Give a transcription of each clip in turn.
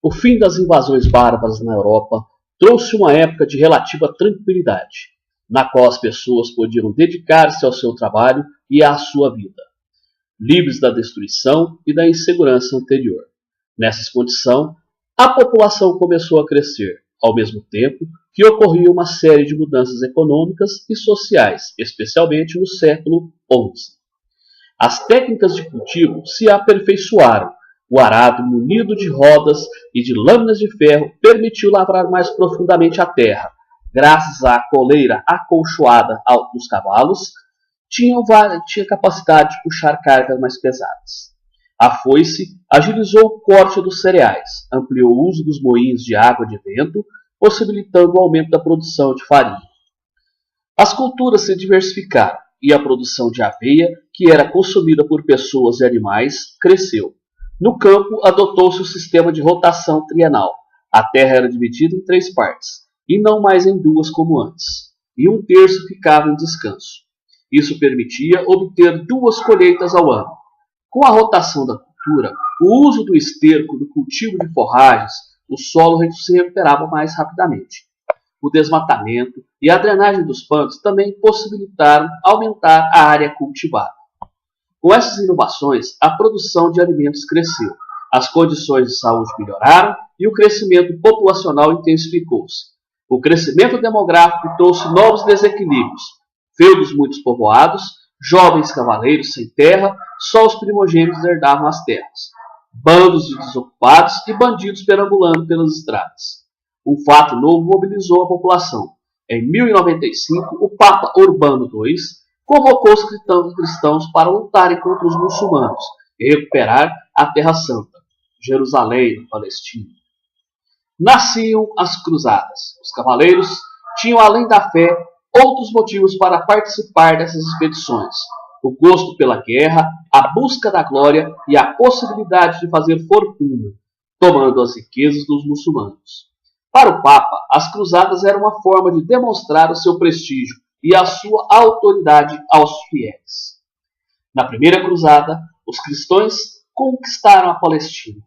O fim das invasões bárbaras na Europa trouxe uma época de relativa tranquilidade, na qual as pessoas podiam dedicar-se ao seu trabalho e à sua vida, livres da destruição e da insegurança anterior. Nessas condições, a população começou a crescer, ao mesmo tempo que ocorria uma série de mudanças econômicas e sociais, especialmente no século XI. As técnicas de cultivo se aperfeiçoaram. O arado munido de rodas e de lâminas de ferro permitiu lavrar mais profundamente a terra. Graças à coleira acolchoada dos cavalos, tinha capacidade de puxar cargas mais pesadas. A foice agilizou o corte dos cereais, ampliou o uso dos moinhos de água de vento, possibilitando o aumento da produção de farinha. As culturas se diversificaram e a produção de aveia, que era consumida por pessoas e animais, cresceu. No campo, adotou-se o sistema de rotação trienal. A terra era dividida em 3 partes, e não mais em 2 como antes, e 1/3 ficava em descanso. Isso permitia obter 2 colheitas ao ano. Com a rotação da cultura, o uso do esterco no cultivo de forragens, o solo se recuperava mais rapidamente. O desmatamento e a drenagem dos pantanos também possibilitaram aumentar a área cultivada. Com essas inovações, a produção de alimentos cresceu, as condições de saúde melhoraram e o crescimento populacional intensificou-se. O crescimento demográfico trouxe novos desequilíbrios, feudos muito povoados, jovens cavaleiros sem terra, só os primogênitos herdavam as terras, bandos de desocupados e bandidos perambulando pelas estradas. Um fato novo mobilizou a população. Em 1095, o Papa Urbano II convocou os cristãos para lutarem contra os muçulmanos e recuperar a Terra Santa, Jerusalém, na Palestina. Nasciam as cruzadas. Os cavaleiros tinham, além da fé, outros motivos para participar dessas expedições: o gosto pela guerra, a busca da glória e a possibilidade de fazer fortuna, tomando as riquezas dos muçulmanos. Para o Papa, as cruzadas eram uma forma de demonstrar o seu prestígio e a sua autoridade aos fiéis. Na primeira cruzada, os cristãos conquistaram a Palestina,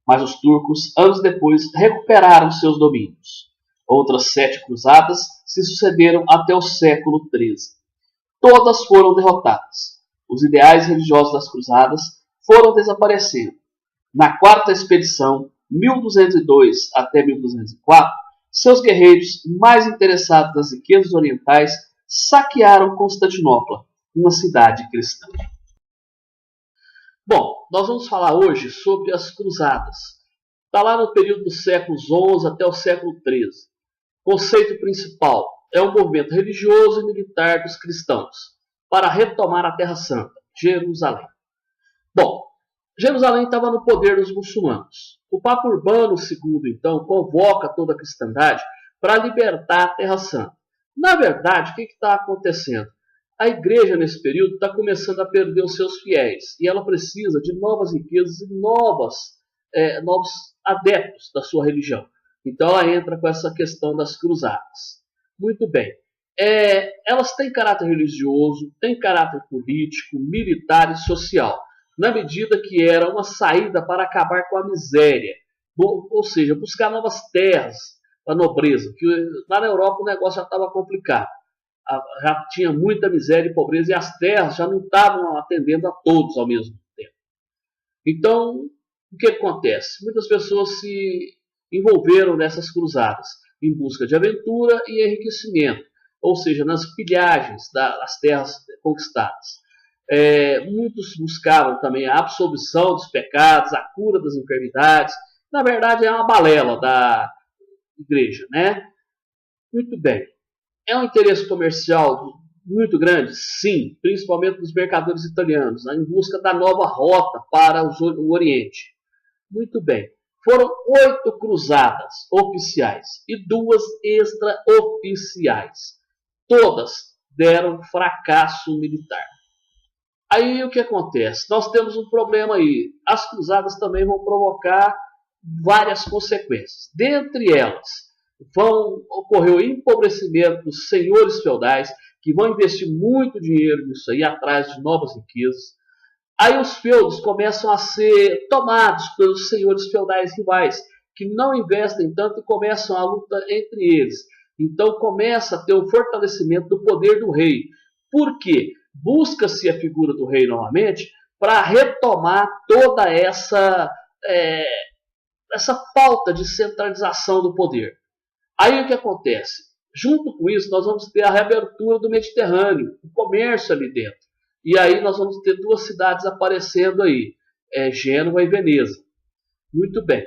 mas os turcos, anos depois, recuperaram seus domínios. Outras 7 cruzadas se sucederam até o século XIII. Todas foram derrotadas. Os ideais religiosos das cruzadas foram desaparecendo. Na 4ª expedição, 1202 até 1204, seus guerreiros, mais interessados nas riquezas orientais, saquearam Constantinopla, uma cidade cristã. Bom, nós vamos falar hoje sobre as cruzadas. Está lá no período dos séculos XI até o século XIII. Conceito principal é o movimento religioso e militar dos cristãos para retomar a Terra Santa, Jerusalém. Bom, Jerusalém estava no poder dos muçulmanos. O Papa Urbano II, então, convoca toda a cristandade para libertar a Terra Santa. Na verdade, o que está acontecendo? A igreja, nesse período, está começando a perder os seus fiéis e ela precisa de novas riquezas e novos adeptos da sua religião. Então, ela entra com essa questão das cruzadas. Muito bem. Elas têm caráter religioso, têm caráter político, militar e social, na medida que era uma saída para acabar com a miséria, ou seja, buscar novas terras para a nobreza, que lá na Europa o negócio já estava complicado. Já tinha muita miséria e pobreza e as terras já não estavam atendendo a todos ao mesmo tempo. Então, o que acontece? Muitas pessoas se envolveram nessas cruzadas em busca de aventura e enriquecimento, ou seja, nas pilhagens das terras conquistadas. Muitos buscavam também a absolvição dos pecados, a cura das enfermidades. Na verdade, é uma balela da igreja, né? Muito bem. É um interesse comercial muito grande? Sim, principalmente dos mercadores italianos, em busca da nova rota para o Oriente. Muito bem. Foram 8 cruzadas oficiais e 2 extraoficiais. Todas deram fracasso militar. Aí o que acontece? Nós temos um problema aí. As cruzadas também vão provocar várias consequências. Dentre elas, vão ocorrer o empobrecimento dos senhores feudais, que vão investir muito dinheiro nisso aí, atrás de novas riquezas. Aí os feudos começam a ser tomados pelos senhores feudais rivais, que não investem tanto e começam a luta entre eles. Então começa a ter o fortalecimento do poder do rei. Por quê? Busca-se a figura do rei novamente para retomar toda essa falta de centralização do poder. Aí o que acontece? Junto com isso, nós vamos ter a reabertura do Mediterrâneo, o comércio ali dentro. E aí nós vamos ter duas cidades aparecendo aí, Gênova e Veneza. Muito bem.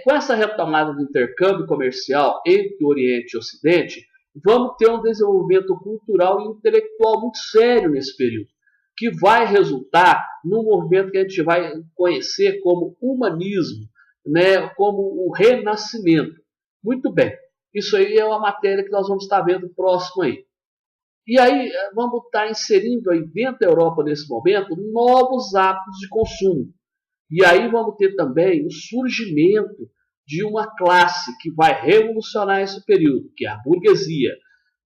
Com essa retomada do intercâmbio comercial entre o Oriente e o Ocidente, vamos ter um desenvolvimento cultural e intelectual muito sério nesse período, que vai resultar num movimento que a gente vai conhecer como humanismo, né, como o renascimento. Muito bem, isso aí é uma matéria que nós vamos estar vendo próximo aí. E aí vamos estar inserindo aí dentro da Europa nesse momento novos hábitos de consumo. E aí vamos ter também o surgimento de uma classe que vai revolucionar esse período, que é a burguesia.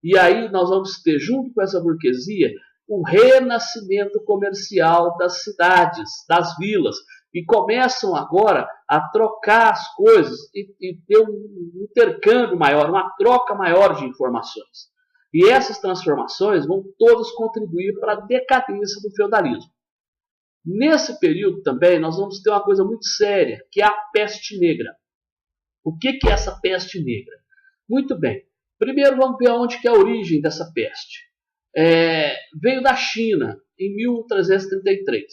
E aí nós vamos ter, junto com essa burguesia, o renascimento comercial das cidades, das vilas, e começam agora a trocar as coisas e ter um intercâmbio maior, uma troca maior de informações. E essas transformações vão todas contribuir para a decadência do feudalismo. Nesse período também nós vamos ter uma coisa muito séria, que é a peste negra. O que é essa peste negra? Muito bem. Primeiro vamos ver onde que é a origem dessa peste. Veio da China em 1333.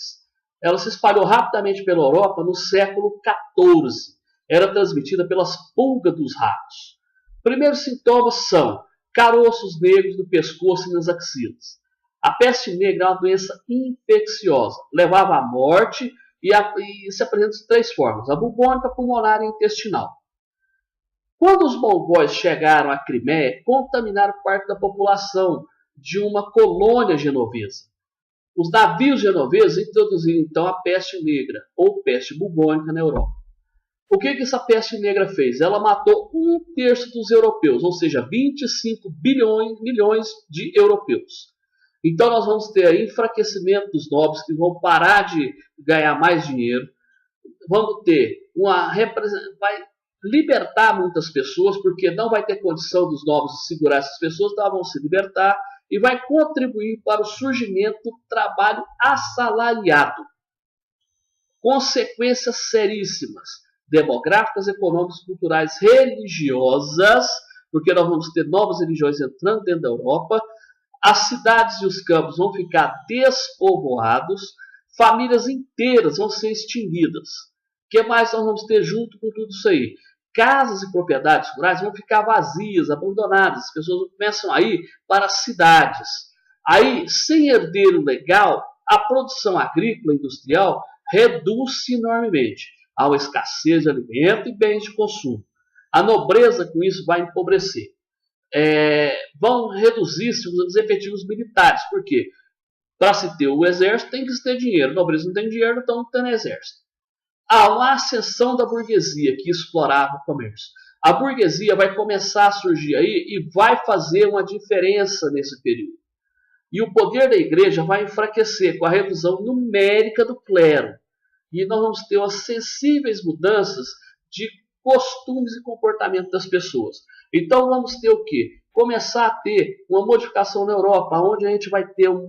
Ela se espalhou rapidamente pela Europa no século XIV. Era transmitida pelas pulgas dos ratos. Primeiros sintomas são caroços negros no pescoço e nas axilas. A peste negra é uma doença infecciosa, levava à morte e se apresenta de três formas: a bubônica, pulmonar e intestinal. Quando os mongóis chegaram à Crimeia, contaminaram parte da população de uma colônia genovesa. Os navios genoveses introduziram então a peste negra, ou peste bubônica, na Europa. O que essa peste negra fez? Ela matou 1/3 dos europeus, ou seja, 25 milhões de europeus. Então nós vamos ter aí enfraquecimento dos nobres, que vão parar de ganhar mais dinheiro. Vamos ter vai libertar muitas pessoas, porque não vai ter condição dos nobres de segurar essas pessoas, então vão se libertar, e vai contribuir para o surgimento do trabalho assalariado. Consequências seríssimas, demográficas, econômicas, culturais, religiosas, porque nós vamos ter novas religiões entrando dentro da Europa. As cidades e os campos vão ficar despovoados, famílias inteiras vão ser extinguidas. O que mais nós vamos ter junto com tudo isso aí? Casas e propriedades rurais vão ficar vazias, abandonadas. As pessoas começam a ir para as cidades. Aí, sem herdeiro legal, a produção agrícola e industrial reduz-se enormemente. Há uma escassez de alimento e bens de consumo. A nobreza, com isso, vai empobrecer. Vão reduzir-se os efetivos militares. Por quê? Para se ter o exército, tem que se ter dinheiro. A nobreza não tem dinheiro, então não tem exército. Há uma ascensão da burguesia que explorava o comércio. A burguesia vai começar a surgir aí e vai fazer uma diferença nesse período. E o poder da igreja vai enfraquecer com a redução numérica do clero. E nós vamos ter umas sensíveis mudanças de costumes e comportamento das pessoas. Então vamos ter o quê? Começar a ter uma modificação na Europa, onde a gente vai ter um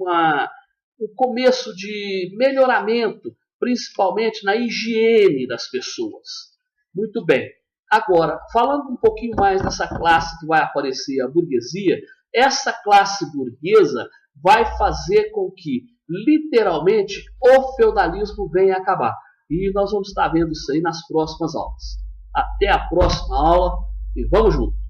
começo de melhoramento, principalmente na higiene das pessoas. Muito bem. Agora, falando um pouquinho mais dessa classe que vai aparecer, a burguesia, essa classe burguesa vai fazer com que, literalmente, o feudalismo venha a acabar. E nós vamos estar vendo isso aí nas próximas aulas. Até a próxima aula e vamos juntos!